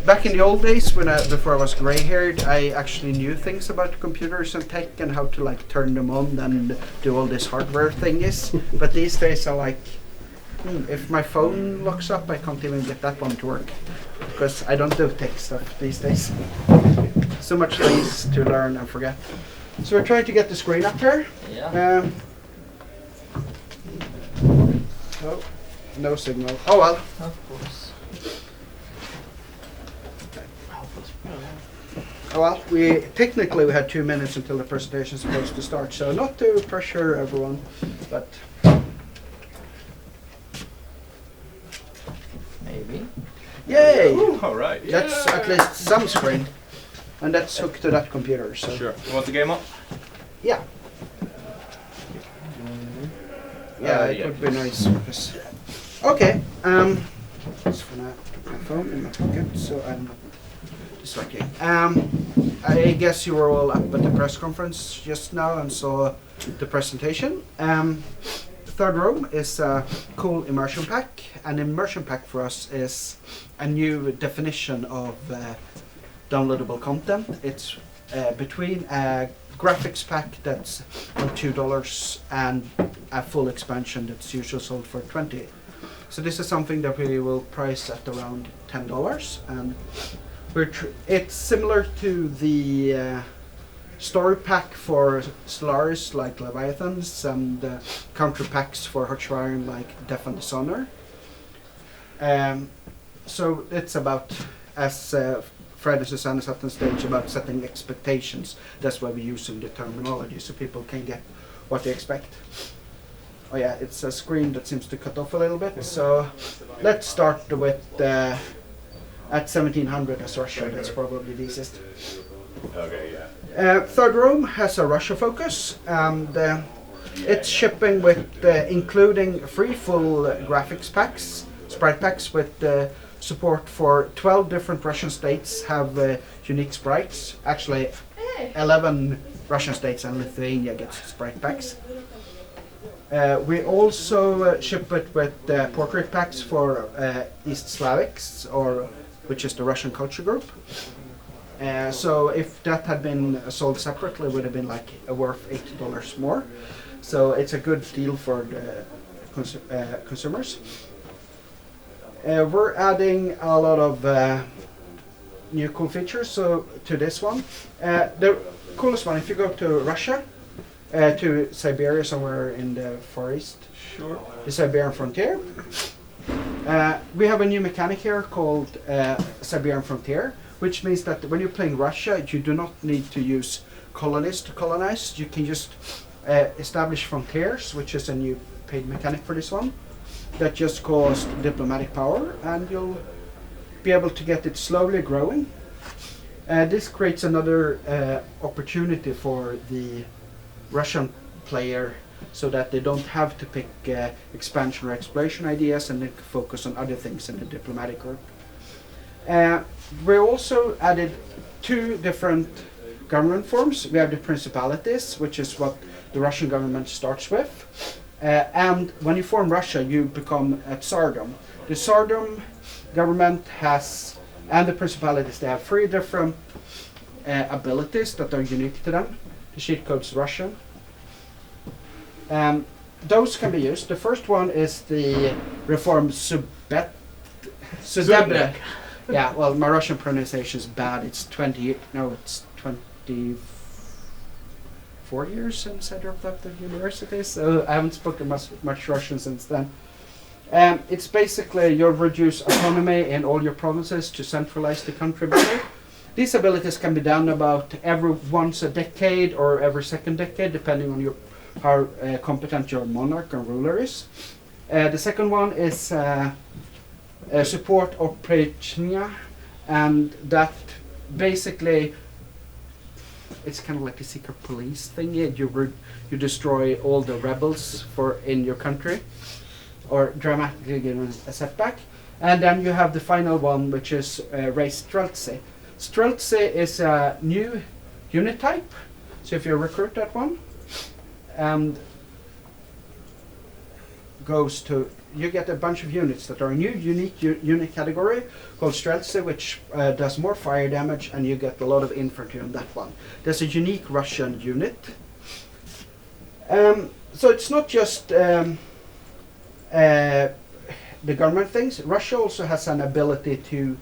back in the old days, before I was gray-haired, I actually knew things about computers and tech and how to like turn them on and do all this hardware thingies. But these days, I like, if my phone locks up, I can't even get that one to work because I don't do tech stuff these days. So much things to learn and forget. So we're trying to get the screen up here. Yeah. Oh, no signal. Oh well. Of course. Oh well, technically we had 2 minutes until the presentation is supposed to start, so not to pressure everyone, but Maybe. yay! Ooh, all right. That's at least some screen, and that's hooked to that computer. So Sure. You want the game up? yeah, it yeah. would be nice. Because okay, just gonna put my phone in my pocket so I'm not distracting. I guess you were all up at the press conference just now and saw the presentation. Third row is a cool immersion pack. An immersion pack for us is a new definition of downloadable content. It's between a graphics pack that's on $2 and a full expansion that's usually sold for $20. So this is something that we will price at around $10, and it's similar to the story pack for Stellaris like Leviathans and counter packs for Hotwire like Death and Dishonor. So it's about, as Fred and Susanna said on stage, about setting expectations. That's why we use the terminology so people can get what they expect. Oh yeah, it's a screen that seems to cut off a little bit. So let's start with at 1700 as Russia. That's probably the easiest. Okay, yeah. Third room has a Russia focus, and it's shipping with including 3 full graphics packs, sprite packs with support for 12 different Russian states have unique sprites. Actually, 11 Russian states and Lithuania gets sprite packs. We also ship it with portrait packs for East Slavics, which is the Russian culture group. So if that had been sold separately, it would have been like worth $8 more. So it's a good deal for the consumers. We're adding a lot of new cool features to this one. The coolest one, if you go to Russia, to Siberia, somewhere in the Far East, Sure. the Siberian frontier, we have a new mechanic here called Siberian Frontier, which means that when you're playing Russia, you do not need to use colonies to colonize. You can just establish frontiers, which is a new paid mechanic for this one, that just cost diplomatic power, and you'll be able to get it slowly growing. This creates another opportunity for the Russian player, so that they don't have to pick expansion or exploration ideas and they can focus on other things in the diplomatic group. We also added 2 different government forms. We have the principalities, which is what the Russian government starts with. And when you form Russia, you become a tsardom. The tsardom government has, and the principalities, they have 3 different abilities that are unique to them. The cheat code's Russian. Those can be used. The first one is the reform Sudebre. Yeah, well, my Russian pronunciation is bad. It's 24 years since I dropped out of university, so I haven't spoken much Russian since then. It's basically you'll reduce autonomy in all your provinces to centralize the country better. These abilities can be done about every once a decade or every second decade, depending on how competent your monarch and ruler is. The second one is support Oprechnia, and that basically it's kind of like a secret police thing. You destroy all the rebels in your country, or dramatically give a setback. And then you have the final one, which is raise Streltsy. Streltsy is a new unit type, so if you recruit that one, and goes to, you get a bunch of units that are a new unique unit category called Streltsy, which does more fire damage, and you get a lot of infantry on that one. There's a unique Russian unit. So it's not just the government things. Russia also has an ability to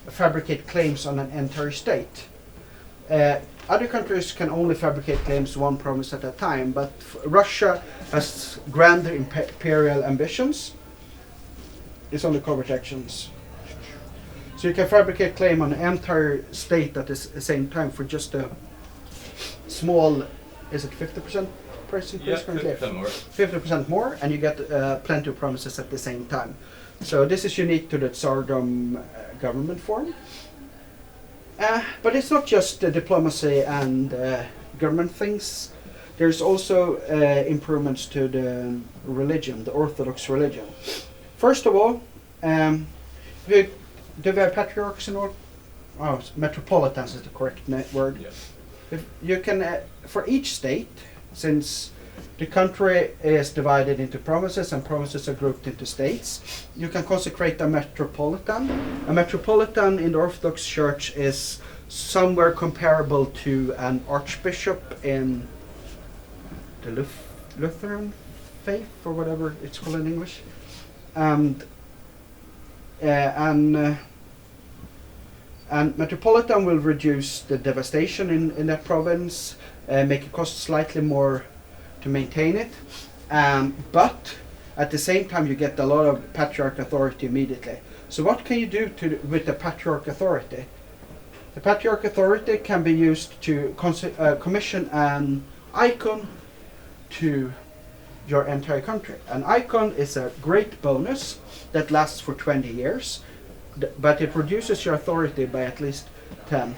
fabricate claims on an entire state. Other countries can only fabricate claims to one province at a time, but Russia has grander imperial ambitions. It's on the covert actions. So you can fabricate claim on an entire state at the same time for just a small, is it 50% price increase currently? 50% more. 50% more, and you get plenty of promises at the same time. So this is unique to the Tsardom government form. But it's not just diplomacy and government things. There's also improvements to the religion, the orthodox religion. First of all, do we have patriarchs in all? Oh, metropolitans is the correct word. Yes. If you can, for each state, since the country is divided into provinces and provinces are grouped into states, you can consecrate a metropolitan. A metropolitan in the Orthodox Church is somewhere comparable to an archbishop in the Lutheran faith, or whatever it's called in English. And metropolitan will reduce the devastation in that province, make it cost slightly more to maintain it, but at the same time you get a lot of patriarch authority immediately. So what can you do with the patriarch authority? The patriarch authority can be used to commission an icon to your entire country. An icon is a great bonus that lasts for 20 years, but it reduces your authority by at least 10.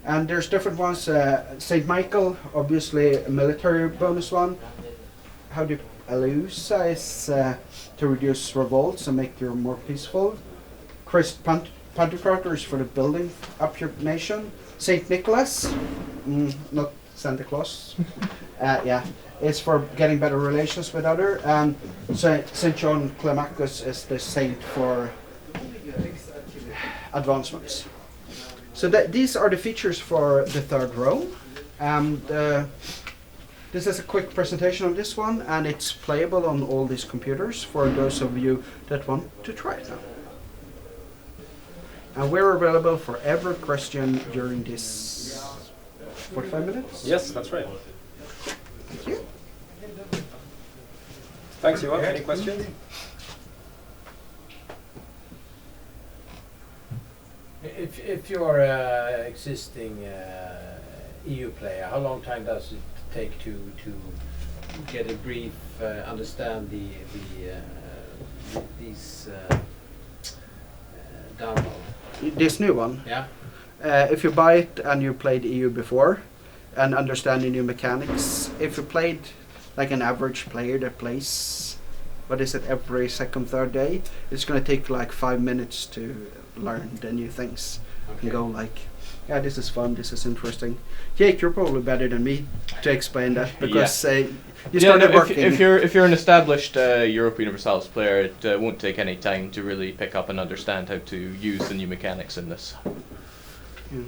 And there's different ones. Saint Michael, obviously a military bonus one. How do Alusa is to reduce revolts and make you more peaceful. Christ Pantocrator is for the building up your nation. Saint Nicholas, not Santa Claus. Yeah, is for getting better relations with other. And Saint John Climacus is the saint for advancements. So these are the features for the third row, and this is a quick presentation of this one, and it's playable on all these computers for those of you that want to try it now. And we're available for every question during this 45 minutes. Yes, that's right. Thank you. Thanks, Johan. Any questions? If you're an existing EU player, how long time does it take to get a brief, understand these download? This new one? Yeah. If you buy it and you played EU before and understand the new mechanics, if you played like an average player that plays, what is it, every second, third day, it's going to take like 5 minutes to learn the new things. Okay. And go like, yeah, this is fun, this is interesting. Jake, you're probably better than me to explain that, because you started working. If you're an established Europa Universalis player, it won't take any time to really pick up and understand how to use the new mechanics in this. Yeah.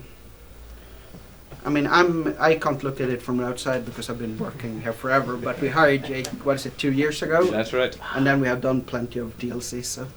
I mean, I can't look at it from outside because I've been working here forever, but we hired Jake, what is it, 2 years ago? That's right. And then we have done plenty of DLC, so